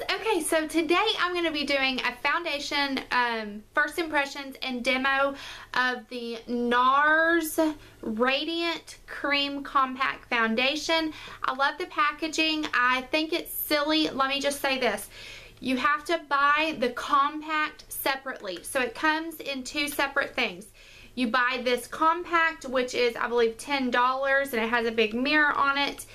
Okay, so today I'm going to be doing a foundation first impressions and demo of the Nars Radiant Cream Compact Foundation. I love the packaging. I think it's silly. Let me just say this. You have to buy the compact separately. So it comes in two separate things. You buy this compact, which is, I believe, $10, and it has a big mirror on it.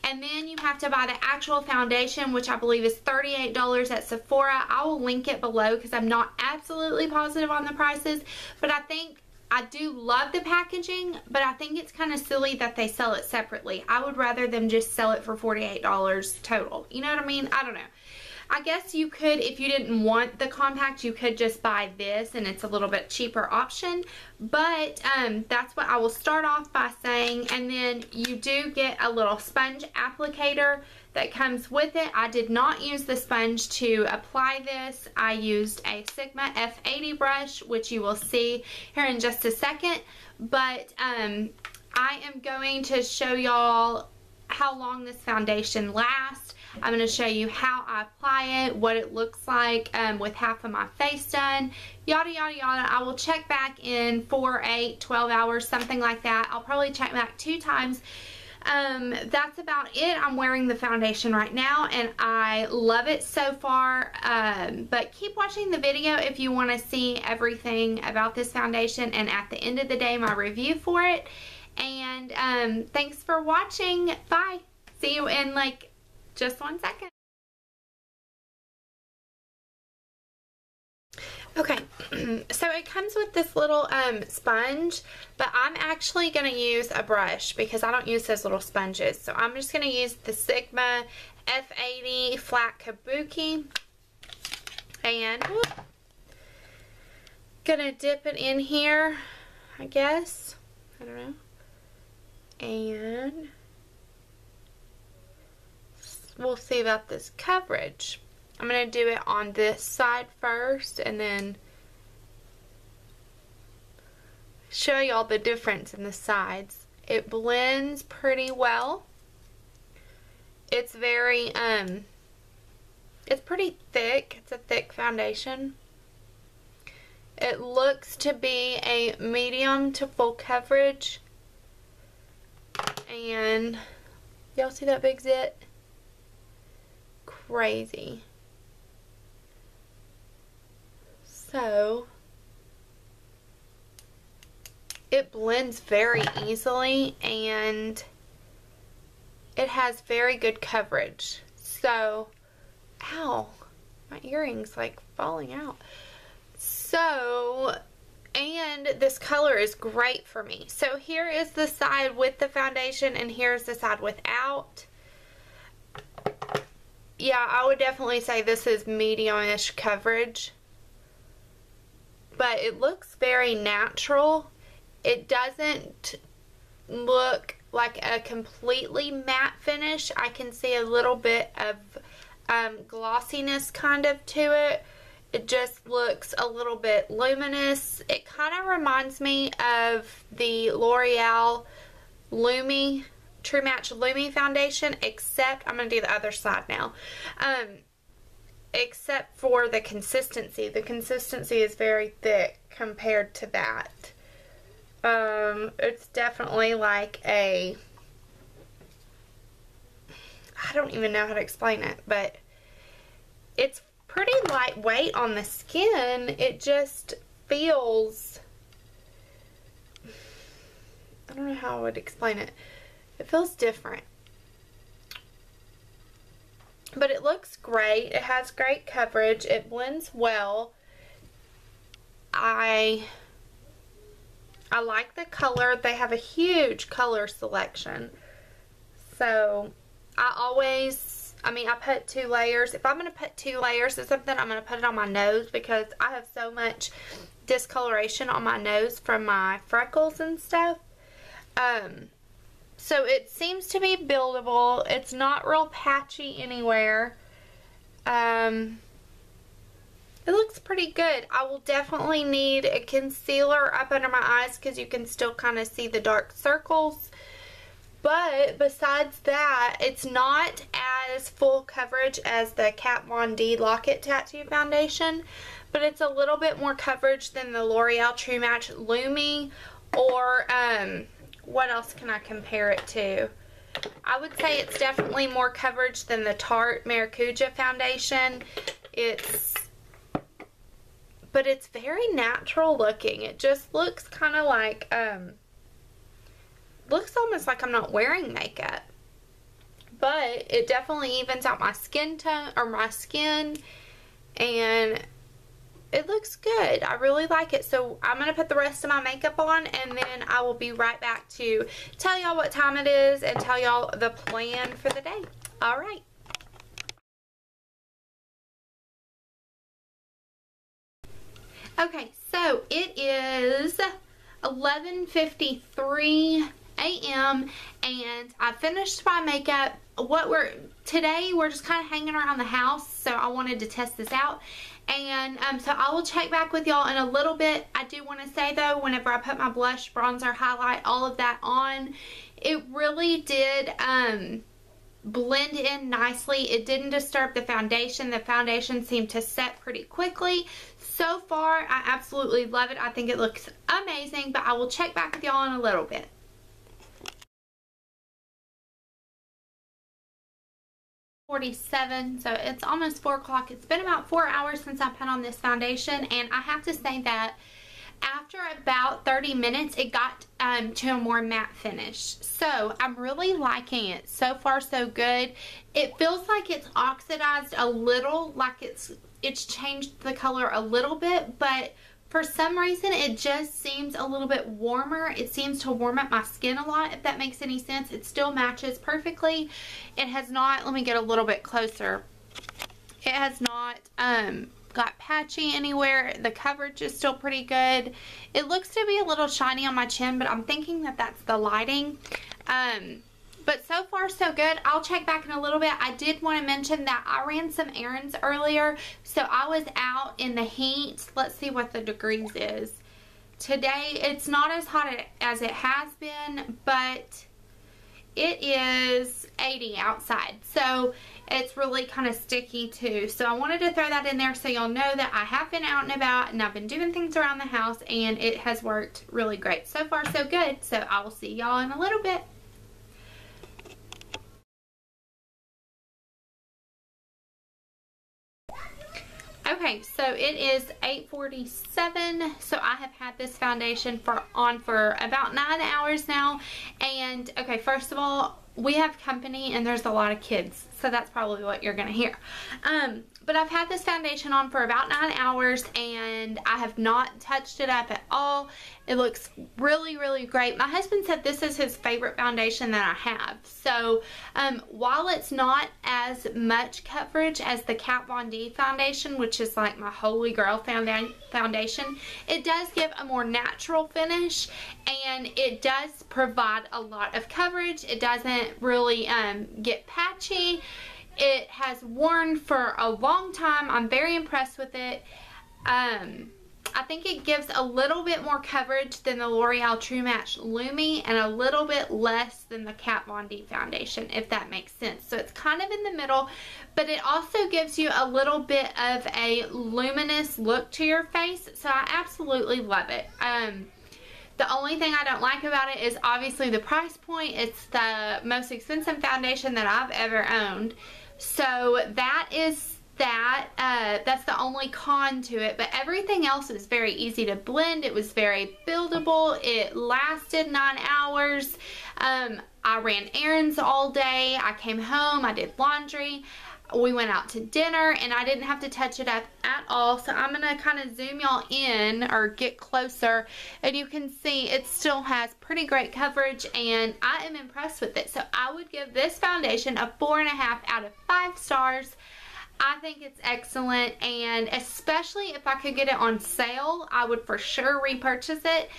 And then you have to buy the actual foundation, which I believe is $38 at Sephora. I will link it below because I'm not absolutely positive on the prices. But I do love the packaging, but I think it's kind of silly that they sell it separately. I would rather them just sell it for $48 total. You know what I mean? I don't know. I guess you could, if you didn't want the compact, you could just buy this and it's a little bit cheaper option. But that's what I will start off by saying. And then you do get a little sponge applicator that comes with it. I did not use the sponge to apply this. I used a Sigma F80 brush, which you will see here in just a second. But I am going to show y'all how long this foundation lasts. I'm going to show you how I apply it, what it looks like with half of my face done, yada yada yada. I will check back in 4, 8, 12 hours, something like that. I'll probably check back 2 times. That's about it. I'm wearing the foundation right now and I love it so far, but keep watching the video if you want to see everything about this foundation and at the end of the day my review for it. And thanks for watching. Bye. See you in like just 1 second. Okay, so it comes with this little sponge, but I'm actually going to use a brush because I don't use those little sponges. So I'm just going to use the Sigma F80 Flat Kabuki and gonna dip it in here, I guess. I don't know. And we'll see about this coverage. I'm going to do it on this side first and then show y'all the difference in the sides. It blends pretty well. It's very, it's pretty thick. It's a thick foundation. It looks to be a medium to full coverage. And y'all see that big zit? Crazy. So it blends very easily and it has very good coverage. So, ow, my earring's like falling out. So, and this color is great for me. So here is the side with the foundation and here's the side without. Yeah, I would definitely say this is medium-ish coverage. But it looks very natural. It doesn't look like a completely matte finish. I can see a little bit of glossiness kind of to it. It just looks a little bit luminous. It kind of reminds me of the L'Oreal Lumi True Match Lumi foundation, except I'm going to do the other side now. Except for the consistency. The consistency is very thick compared to that. It's definitely like a, I don't even know how to explain it, but it's pretty lightweight on the skin. It just feels, I don't know how I would explain it. It feels different. But it looks great. It has great coverage. It blends well. I like the color. They have a huge color selection. So I put 2 layers. If I'm going to put 2 layers of something, I'm going to put it on my nose because I have so much discoloration on my nose from my freckles and stuff. So it seems to be buildable. It's not real patchy anywhere. It looks pretty good. I will definitely need a concealer up under my eyes because you can still kind of see the dark circles. But besides that, it's not as full coverage as the Kat Von D Lock-It Tattoo Foundation, but it's a little bit more coverage than the L'Oreal True Match Lumi, or what else can I compare it to? I would say it's definitely more coverage than the Tarte Maracuja Foundation. But it's very natural looking. It just looks kind of like, looks almost like I'm not wearing makeup. But it definitely evens out my skin tone, or my skin, and it looks good. I really like it. So I'm going to put the rest of my makeup on, and then I will be right back to tell y'all what time it is and tell y'all the plan for the day. Alright. Okay, so it is 11:53 a.m. and I finished my makeup. Today we're just kind of hanging around the house, so I wanted to test this out. And so I will check back with y'all in a little bit. I do want to say though, whenever I put my blush, bronzer, highlight, all of that on, it really did blend in nicely. It didn't disturb the foundation. The foundation seemed to set pretty quickly. So far, I absolutely love it. I think it looks amazing, but I will check back with y'all in a little bit. .47, so it's almost 4 o'clock. It's been about 4 hours since I put on this foundation, and I have to say that after about 30 minutes, it got to a more matte finish. So I'm really liking it. So far, so good. It feels like it's oxidized a little, like it's changed the color a little bit, but for some reason it just seems a little bit warmer. It seems to warm up my skin a lot, if that makes any sense. It still matches perfectly. It has not, let me get a little bit closer. It has not got patchy anywhere. The coverage is still pretty good. It looks to be a little shiny on my chin, but I'm thinking that that's the lighting. But so far so good. I'll check back in a little bit. I did want to mention that I ran some errands earlier, so I was out in the heat. Let's see what the degrees is. Today it's not as hot as it has been, but it is 80 outside, so it's really kind of sticky too. So I wanted to throw that in there so y'all know that I have been out and about, and I've been doing things around the house, and it has worked really great. So far so good. So I will see y'all in a little bit. Okay, so it is 8:47, so I have had this foundation on for about 9 hours now. And okay, first of all, we have company and there's a lot of kids, so that's probably what you're gonna hear. But I've had this foundation on for about 9 hours and I have not touched it up at all. It looks really, really great. My husband said this is his favorite foundation that I have. So while it's not as much coverage as the Kat Von D foundation, which is like my holy grail foundation, it does give a more natural finish, and it does provide a lot of coverage. It doesn't really get patchy. It has worn for a long time. I'm very impressed with it. I think it gives a little bit more coverage than the L'Oreal True Match Lumi, and a little bit less than the Kat Von D foundation, if that makes sense. So it's kind of in the middle, but it also gives you a little bit of a luminous look to your face. So I absolutely love it. The only thing I don't like about it is obviously the price point. It's the most expensive foundation that I've ever owned. So that is that's the only con to it, but everything else is very easy to blend. It was very buildable. It lasted 9 hours. I ran errands all day. I came home, I did laundry, we went out to dinner, and I didn't have to touch it up at all. So I'm gonna kind of zoom y'all in or get closer, and you can see it still has pretty great coverage, and I am impressed with it. So I would give this foundation a 4.5 out of 5 stars. I think it's excellent, and especially if I could get it on sale, I would for sure repurchase it.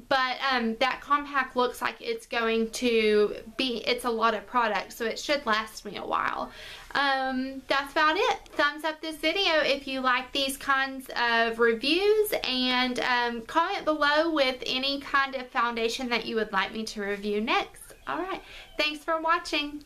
But that compact looks like it's going to be, it's a lot of product, so it should last me a while. That's about it. Thumbs up this video if you like these kinds of reviews, and comment below with any kind of foundation that you would like me to review next. Alright, thanks for watching.